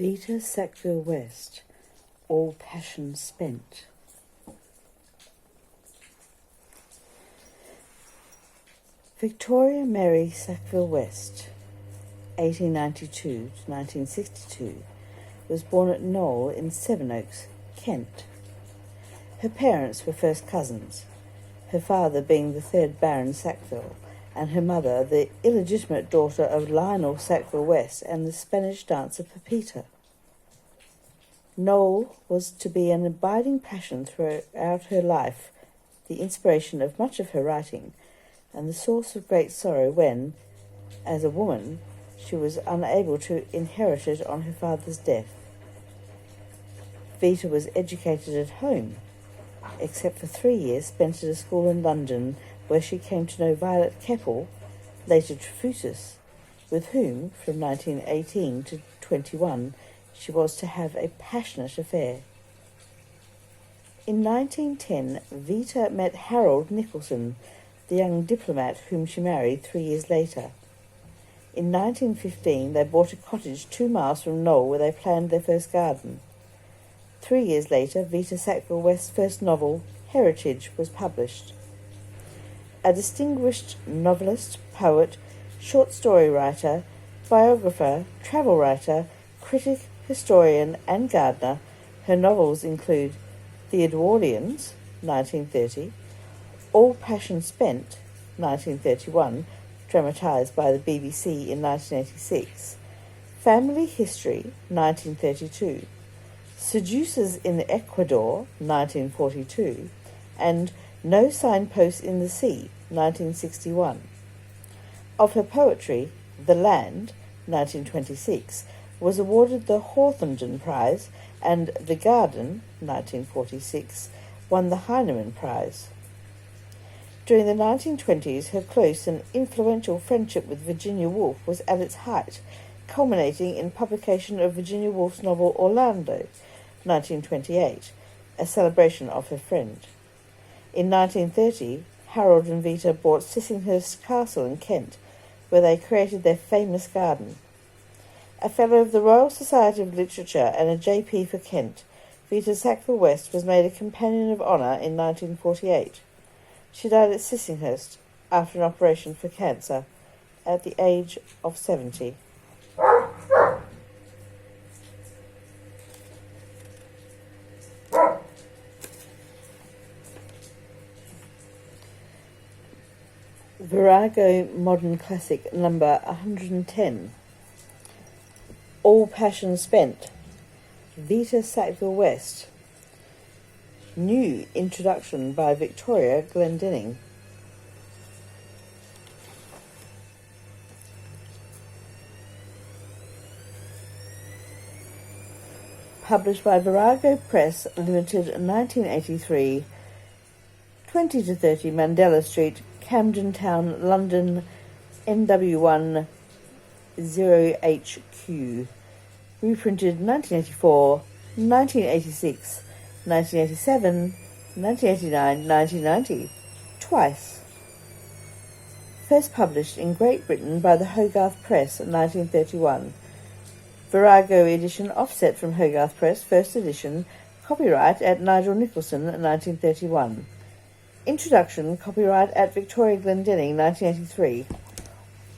Vita Sackville-West, All Passion Spent. Victoria Mary Sackville-West, 1892 to 1962, was born at Knoll in Sevenoaks, Kent. Her parents were first cousins, her father being the 3rd Baron Sackville, and her mother the illegitimate daughter of Lionel Sackville-West and the Spanish dancer Pepita. Knoll was to be an abiding passion throughout her life, the inspiration of much of her writing, and the source of great sorrow when, as a woman, she was unable to inherit it on her father's death. Vita was educated at home, except for 3 years spent at a school in London where she came to know Violet Keppel, later Trefusis, with whom, from 1918 to 21, she was to have a passionate affair. In 1910, Vita met Harold Nicholson, the young diplomat whom she married 3 years later. In 1915, they bought a cottage 2 miles from Knoll where they planned their first garden. 3 years later, Vita Sackville-West's first novel, Heritage, was published. A distinguished novelist, poet, short story writer, biographer, travel writer, critic, historian and gardener, her novels include The Edwardians, 1930, All Passion Spent, 1931, dramatised by the BBC in 1986, Family History, 1932, Seducers in Ecuador, 1942, and No Signposts in the Sea, 1961. Of her poetry, The Land, 1926, was awarded the Hawthornden Prize, and The Garden, 1946, won the Heinemann Prize. During the 1920s, her close and influential friendship with Virginia Woolf was at its height, culminating in publication of Virginia Woolf's novel Orlando, 1928, a celebration of her friend. In 1930, Harold and Vita bought Sissinghurst Castle in Kent, where they created their famous garden. A Fellow of the Royal Society of Literature and a J.P. for Kent, Vita Sackville-West was made a Companion of Honour in 1948. She died at Sissinghurst after an operation for cancer at the age of 70. Virago Modern Classic number 110. All Passion Spent. Vita Sackville-West. New introduction by Victoria Glendinning. Published by Virago Press Limited, 1983, 20 to 30 Mandela Street, Camden Town, London, NW1 0HQ. Reprinted 1984, 1986, 1987, 1989, 1990. Twice. First published in Great Britain by the Hogarth Press, 1931. Virago edition offset from Hogarth Press, first edition, copyright at Nigel Nicholson, 1931. Introduction, copyright at Victoria Glendinning, 1983.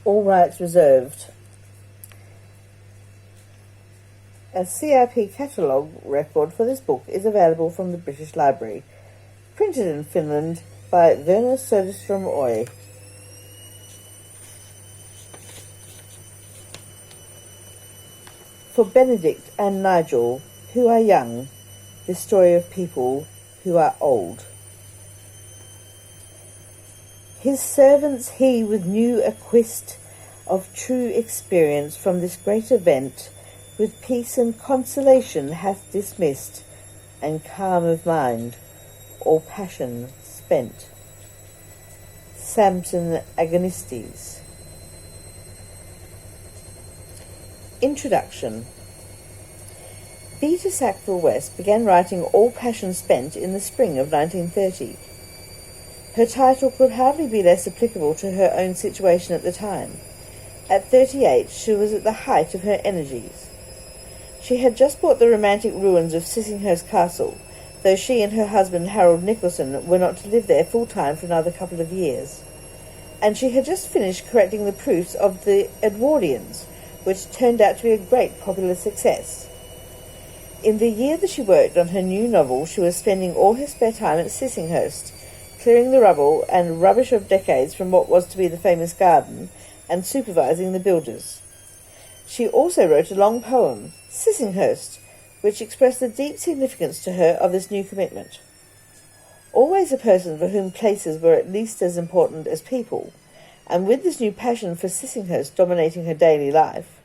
All rights reserved. A CIP catalogue record for this book is available from the British Library. Printed in Finland by Verner Söderström Oy. For Benedict and Nigel, who are young, the story of people who are old. His servants he with new acquist of true experience from this great event, with peace and consolation hath dismissed, and calm of mind, all passion spent. Samson Agonistes. Introduction. Vita Sackville-West began writing All Passion Spent in the spring of 1930. Her title could hardly be less applicable to her own situation at the time. At 38, she was at the height of her energies. She had just bought the romantic ruins of Sissinghurst Castle, though she and her husband Harold Nicholson were not to live there full-time for another couple of years. And she had just finished correcting the proofs of the Edwardians, which turned out to be a great popular success. In the year that she worked on her new novel, she was spending all her spare time at Sissinghurst, clearing the rubble and rubbish of decades from what was to be the famous garden, and supervising the builders. She also wrote a long poem, Sissinghurst, which expressed the deep significance to her of this new commitment. Always a person for whom places were at least as important as people, and with this new passion for Sissinghurst dominating her daily life,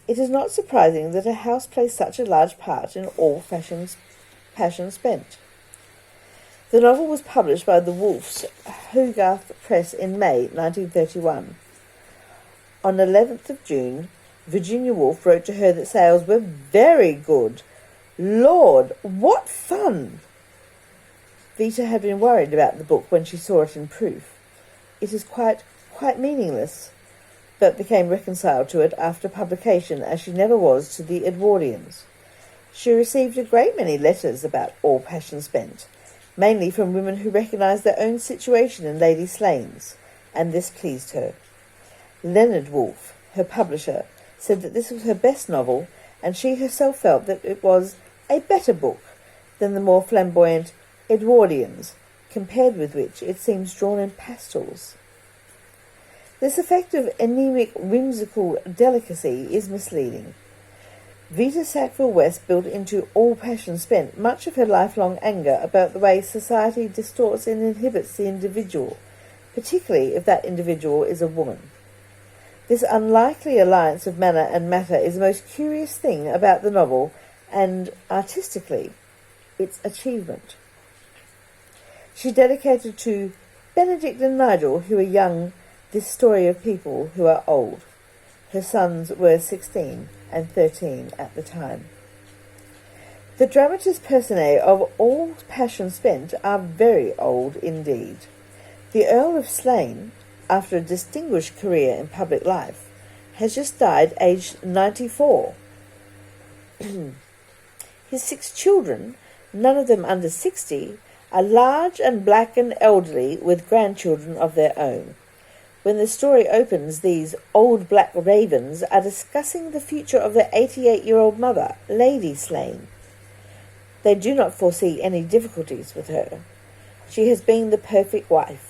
it is not surprising that a house plays such a large part in all passion spent. The novel was published by the Wolf's Hogarth Press in May 1931. On 11th of June, Virginia Woolf wrote to her that sales were very good. Lord, what fun! Vita had been worried about the book when she saw it in proof. It is quite meaningless, but became reconciled to it after publication, as she never was to the Edwardians. She received a great many letters about All Passion Spent, mainly from women who recognised their own situation in Lady Slane's, and this pleased her. Leonard Woolf, her publisher, said that this was her best novel, and she herself felt that it was a better book than the more flamboyant Edwardians, compared with which it seems drawn in pastels. This effect of anemic, whimsical delicacy is misleading. Vita Sackville-West built into All Passion Spent much of her lifelong anger about the way society distorts and inhibits the individual, particularly if that individual is a woman. This unlikely alliance of manner and matter is the most curious thing about the novel, and, artistically, its achievement. She dedicated to Benedict and Nigel, who are young, this story of people who are old. Her sons were 16 and 13 at the time. The dramatis personae of All Passion Spent are very old indeed. The Earl of Slane, after a distinguished career in public life, has just died aged 94. His 6 children, none of them under 60, are large and black and elderly with grandchildren of their own. When the story opens, these old black ravens are discussing the future of their 88-year-old mother, Lady Slane. They do not foresee any difficulties with her. She has been the perfect wife.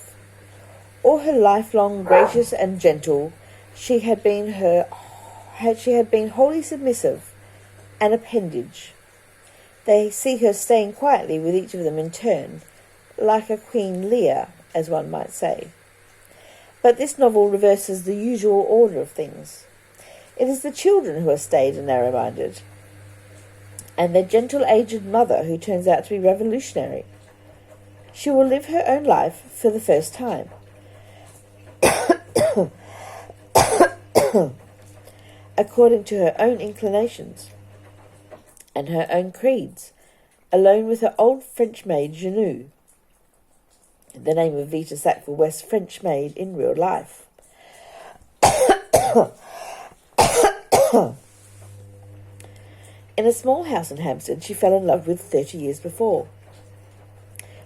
All her life long, gracious and gentle, she had been wholly submissive, an appendage. They see her staying quietly with each of them in turn, like a Queen Lear, as one might say. But this novel reverses the usual order of things. It is the children who are staid and narrow-minded, and their gentle aged mother who turns out to be revolutionary. She will live her own life for the first time. According to her own inclinations and her own creeds, alone with her old French maid Jeannou, the name of Vita Sackville-West's French maid in real life. In a small house in Hampstead she fell in love with 30 years before.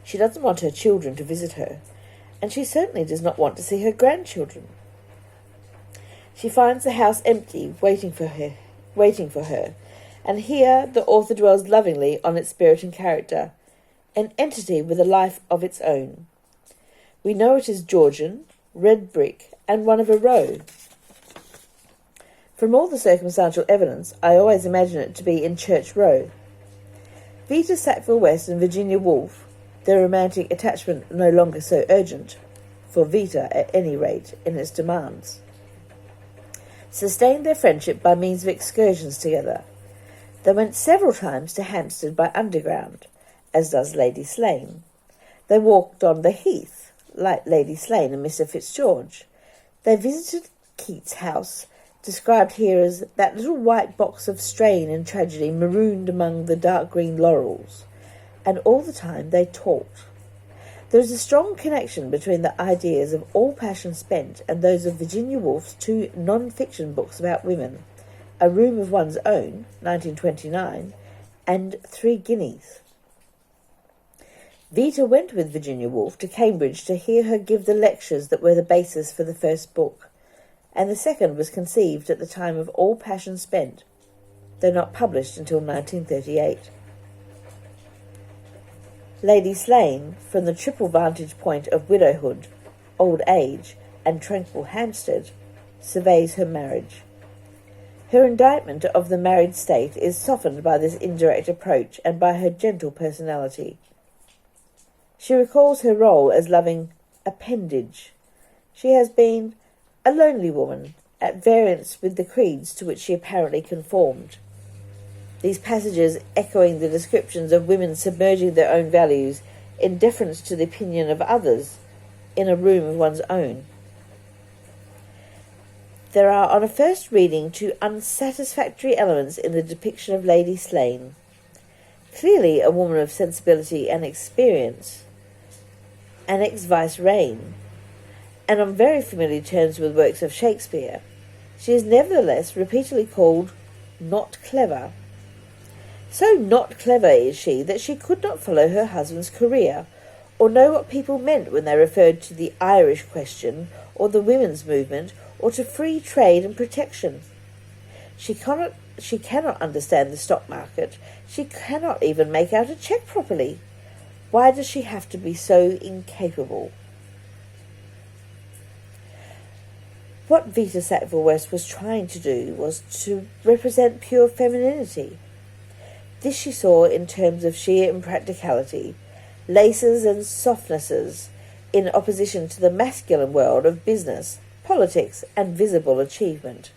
She doesn't want her children to visit her, and she certainly does not want to see her grandchildren. She finds the house empty, waiting for her, and here the author dwells lovingly on its spirit and character, an entity with a life of its own. We know it is Georgian, red brick, and one of a row. From all the circumstantial evidence, I always imagine it to be in Church Row. Vita Sackville-West and Virginia Woolf, their romantic attachment no longer so urgent, for Vita at any rate in its demands, sustained their friendship by means of excursions together. They went several times to Hampstead by underground, as does Lady Slane. They walked on the Heath, like Lady Slane and Mr. Fitzgeorge. They visited Keats' house, described here as that little white box of strain and tragedy marooned among the dark green laurels, and all the time they talked. There is a strong connection between the ideas of All Passion Spent and those of Virginia Woolf's 2 non-fiction books about women, A Room of One's Own, 1929, and 3 Guineas. Vita went with Virginia Woolf to Cambridge to hear her give the lectures that were the basis for the first book, and the second was conceived at the time of All Passion Spent, though not published until 1938. Lady Slane, from the triple vantage point of widowhood, old age, and tranquil Hampstead, surveys her marriage. Her indictment of the married state is softened by this indirect approach and by her gentle personality. She recalls her role as loving appendage. She has been a lonely woman, at variance with the creeds to which she apparently conformed. These passages echoing the descriptions of women submerging their own values in deference to the opinion of others in a room of one's own. There are, on a first reading, 2 unsatisfactory elements in the depiction of Lady Slane. Clearly a woman of sensibility and experience, an ex-vice reign, and on very familiar terms with works of Shakespeare, she is nevertheless repeatedly called not clever. So not clever is she that she could not follow her husband's career, or know what people meant when they referred to the Irish question, or the women's movement, or to free trade and protection. She cannot understand the stock market. She cannot even make out a cheque properly. Why does she have to be so incapable? What Vita Sackville-West was trying to do was to represent pure femininity. This she saw in terms of sheer impracticality, laces and softnesses, in opposition to the masculine world of business, politics, and visible achievement.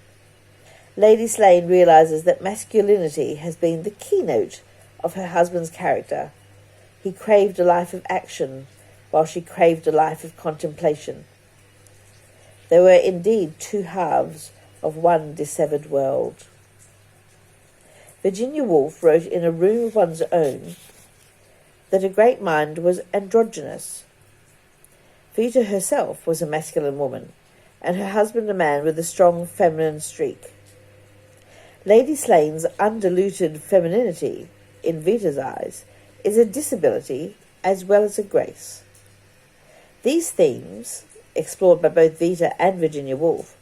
Lady Slane realises that masculinity has been the keynote of her husband's character. He craved a life of action, while she craved a life of contemplation. There were indeed 2 halves of one dissevered world. Virginia Woolf wrote in A Room of One's Own that a great mind was androgynous. Vita herself was a masculine woman, and her husband a man with a strong feminine streak. Lady Slane's undiluted femininity, in Vita's eyes, is a disability as well as a grace. These themes, explored by both Vita and Virginia Woolf,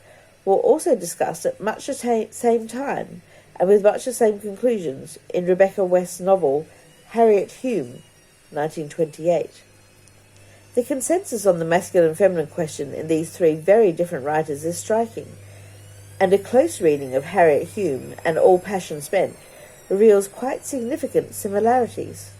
were also discussed at much the same time and with much the same conclusions in Rebecca West's novel Harriet Hume, 1928. The consensus on the masculine-feminine question in these 3 very different writers is striking, and a close reading of Harriet Hume and All Passion Spent reveals quite significant similarities.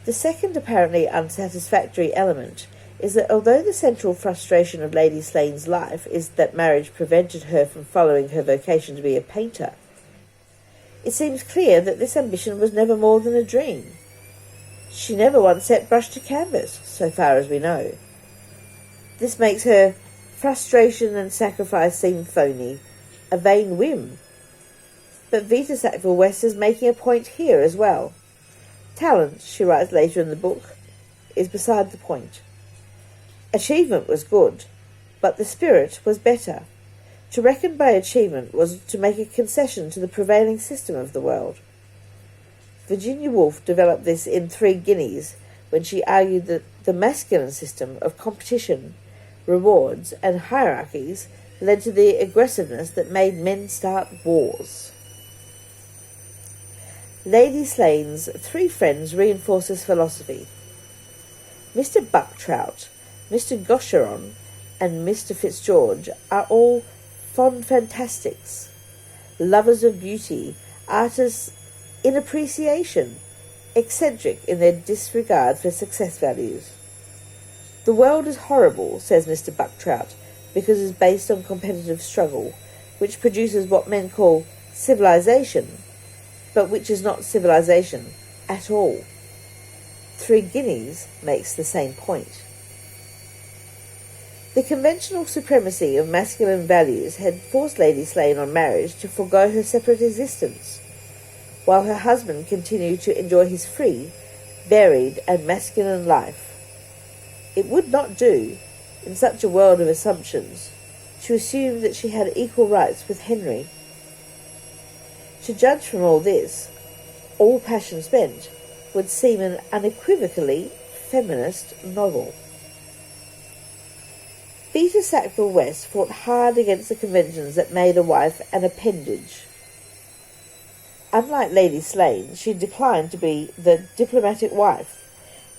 The second apparently unsatisfactory element is that although the central frustration of Lady Slane's life is that marriage prevented her from following her vocation to be a painter, it seems clear that this ambition was never more than a dream. She never once set brush to canvas, so far as we know. This makes her frustration and sacrifice seem phony, a vain whim. But Vita Sackville-West is making a point here as well. Talent, she writes later in the book, is beside the point. Achievement was good, but the spirit was better. To reckon by achievement was to make a concession to the prevailing system of the world. Virginia Woolf developed this in 3 Guineas when she argued that the masculine system of competition, rewards, and hierarchies led to the aggressiveness that made men start wars. Lady Slane's 3 friends reinforce this philosophy. Mr. Bucktrout, Mr. Gaucheron, and Mr. Fitzgeorge are all fond fantastics, lovers of beauty, artists in appreciation, eccentric in their disregard for success values. The world is horrible, says Mr. Bucktrout, because it is based on competitive struggle, which produces what men call civilization, but which is not civilization at all. 3 Guineas makes the same point. The conventional supremacy of masculine values had forced Lady Slane on marriage to forego her separate existence, while her husband continued to enjoy his free, varied, and masculine life. It would not do, in such a world of assumptions, to assume that she had equal rights with Henry, To judge from all this, All Passion Spent would seem an unequivocally feminist novel. Vita Sackville-West fought hard against the conventions that made a wife an appendage. Unlike Lady Slane, she declined to be the diplomatic wife,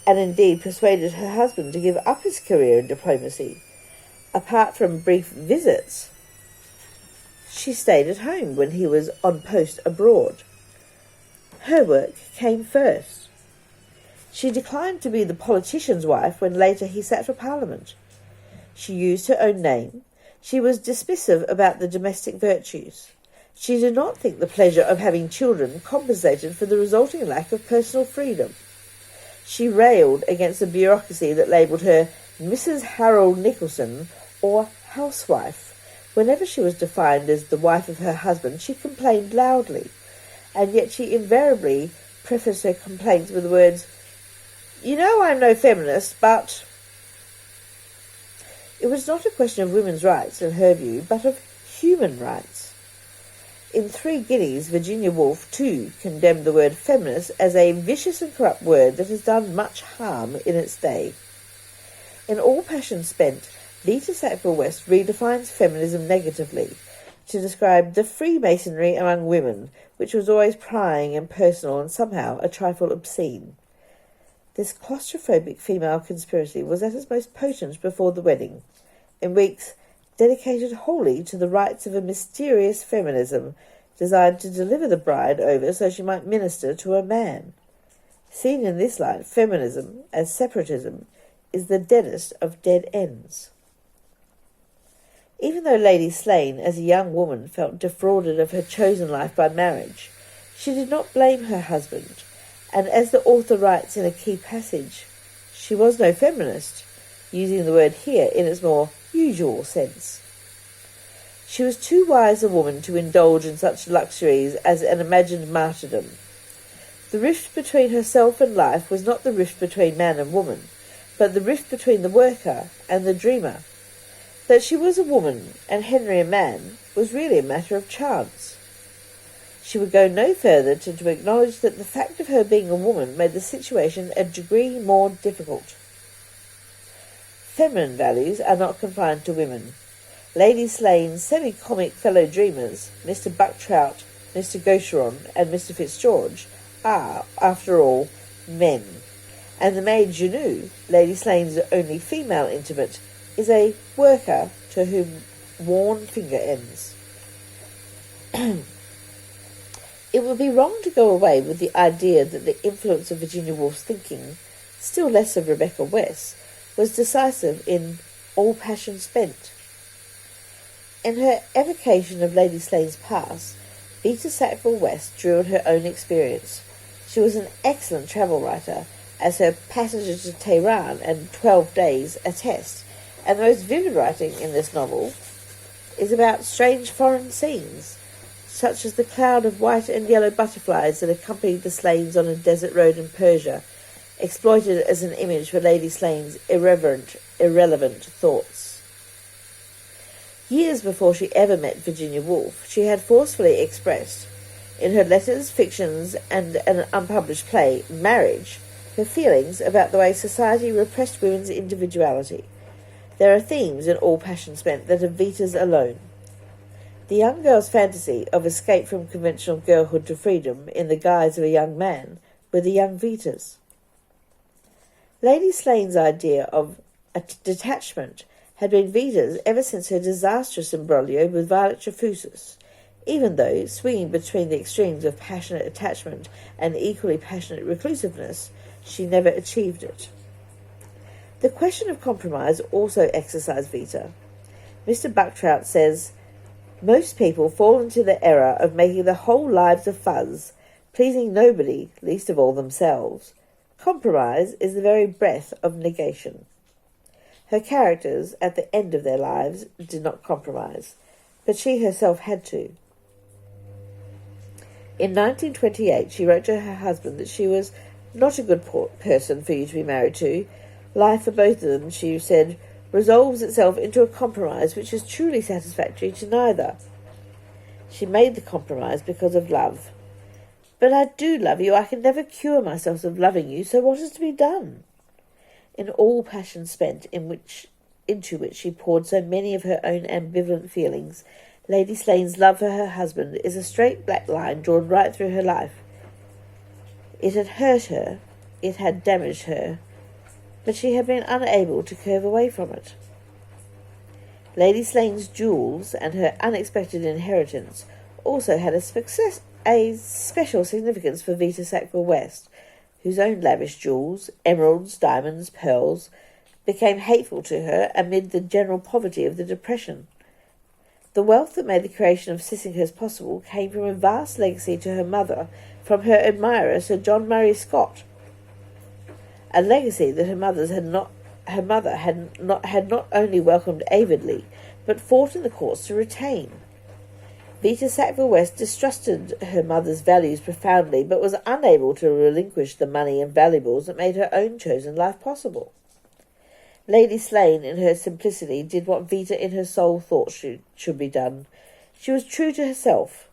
and indeed persuaded her husband to give up his career in diplomacy. Apart from brief visits, she stayed at home when he was on post abroad. Her work came first. She declined to be the politician's wife when later he sat for Parliament. She used her own name. She was dismissive about the domestic virtues. She did not think the pleasure of having children compensated for the resulting lack of personal freedom. She railed against the bureaucracy that labelled her Mrs. Harold Nicholson or housewife. Whenever she was defined as the wife of her husband, she complained loudly, and yet she invariably prefaced her complaints with the words, "You know I'm no feminist, but..." It was not a question of women's rights, in her view, but of human rights. In 3 Guineas, Virginia Woolf, too, condemned the word feminist as a vicious and corrupt word that has done much harm in its day. In All Passion Spent, Vita Sackville-West redefines feminism negatively, to describe the Freemasonry among women, which was always prying and personal and somehow a trifle obscene. This claustrophobic female conspiracy was at its most potent before the wedding, in weeks dedicated wholly to the rights of a mysterious feminism designed to deliver the bride over so she might minister to a man. Seen in this light, feminism, as separatism, is the deadest of dead ends. Even though Lady Slane, as a young woman, felt defrauded of her chosen life by marriage, she did not blame her husband, and as the author writes in a key passage, she was no feminist, using the word here in its more usual sense. She was too wise a woman to indulge in such luxuries as an imagined martyrdom. The rift between herself and life was not the rift between man and woman, but the rift between the worker and the dreamer. That she was a woman and Henry a man was really a matter of chance. She would go no further to acknowledge that the fact of her being a woman made the situation a degree more difficult. Feminine values are not confined to women. Lady Slane's semi-comic fellow dreamers, Mr. Bucktrout, Mr. Gaucheron, and Mr. Fitzgeorge, are, after all, men. And the maid Janoo, Lady Slane's only female intimate, is a worker to whom worn finger ends. It would be wrong to go away with the idea that the influence of Virginia Woolf's thinking, still less of Rebecca West, was decisive in All Passion Spent. In her evocation of Lady Slane's past, Vita Sackville-West drew on her own experience. She was an excellent travel writer, as her Passenger to Tehran and 12 Days attest, and the most vivid writing in this novel is about strange foreign scenes, such as the cloud of white and yellow butterflies that accompanied the Slanes on a desert road in Persia, exploited as an image for Lady Slane's irrelevant thoughts. Years before she ever met Virginia Woolf, she had forcefully expressed, in her letters, fictions, and an unpublished play, Marriage, her feelings about the way society repressed women's individuality. There are themes in All Passion Spent that are Vita's alone. The young girl's fantasy of escape from conventional girlhood to freedom in the guise of a young man were the young Vita's. Lady Slane's idea of a detachment had been Vita's ever since her disastrous imbroglio with Violet Trefusis, even though, swinging between the extremes of passionate attachment and equally passionate reclusiveness, she never achieved it. The question of compromise also exercised Vita. Mr. Bucktrout says, "Most people fall into the error of making their whole lives a fuzz, pleasing nobody, least of all themselves. Compromise is the very breath of negation." Her characters, at the end of their lives, did not compromise, but she herself had to. In 1928, she wrote to her husband that she was not a good person for you to be married to. Life for both of them, she said, resolves itself into a compromise which is truly satisfactory to neither. She made the compromise because of love. But I do love you. I can never cure myself of loving you, so what is to be done? In all passion spent, into which she poured so many of her own ambivalent feelings, Lady Slane's love for her husband is a straight black line drawn right through her life. It had hurt her, it had damaged her, but she had been unable to curve away from it. Lady Slane's jewels and her unexpected inheritance also had a special significance for Vita Sackville-West, whose own lavish jewels, emeralds, diamonds, pearls, became hateful to her amid the general poverty of the Depression. The wealth that made the creation of Sissinghurst possible came from a vast legacy to her mother from her admirer Sir John Murray Scott, a legacy that her mother had not only welcomed avidly, but fought in the courts to retain. Vita Sackville-West distrusted her mother's values profoundly, but was unable to relinquish the money and valuables that made her own chosen life possible. Lady Slane, in her simplicity, did what Vita in her soul thought should be done. She was true to herself,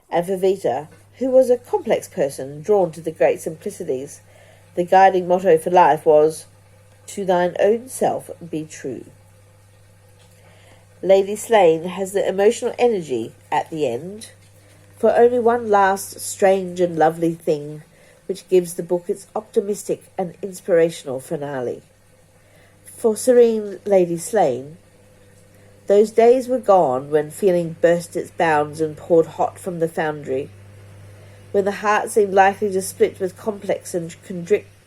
and for Vita, who was a complex person drawn to the great simplicities, the guiding motto for life was, "To thine own self be true." Lady Slane has the emotional energy at the end for only one last strange and lovely thing, which gives the book its optimistic and inspirational finale. For serene Lady Slane, those days were gone when feeling burst its bounds and poured hot from the foundry, when the heart seemed likely to split with complex and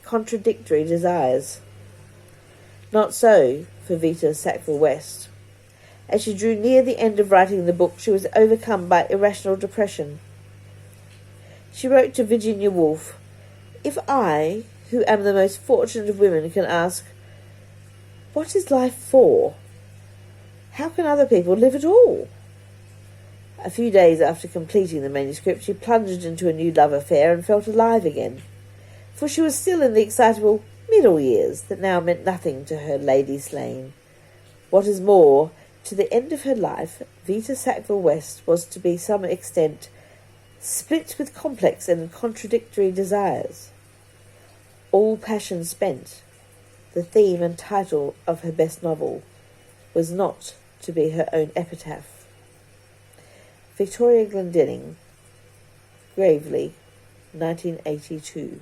contradictory desires. Not so for Vita Sackville-West. As she drew near the end of writing the book, she was overcome by irrational depression. She wrote to Virginia Woolf, "If I, who am the most fortunate of women, can ask, what is life for? How can other people live at all?" A few days after completing the manuscript, she plunged into a new love affair and felt alive again, for she was still in the excitable middle years that now meant nothing to her Lady Slane. What is more, to the end of her life, Vita Sackville-West was to be some extent split with complex and contradictory desires. All passion spent, the theme and title of her best novel, was not to be her own epitaph. Victoria Glendinning, Gravely, 1982.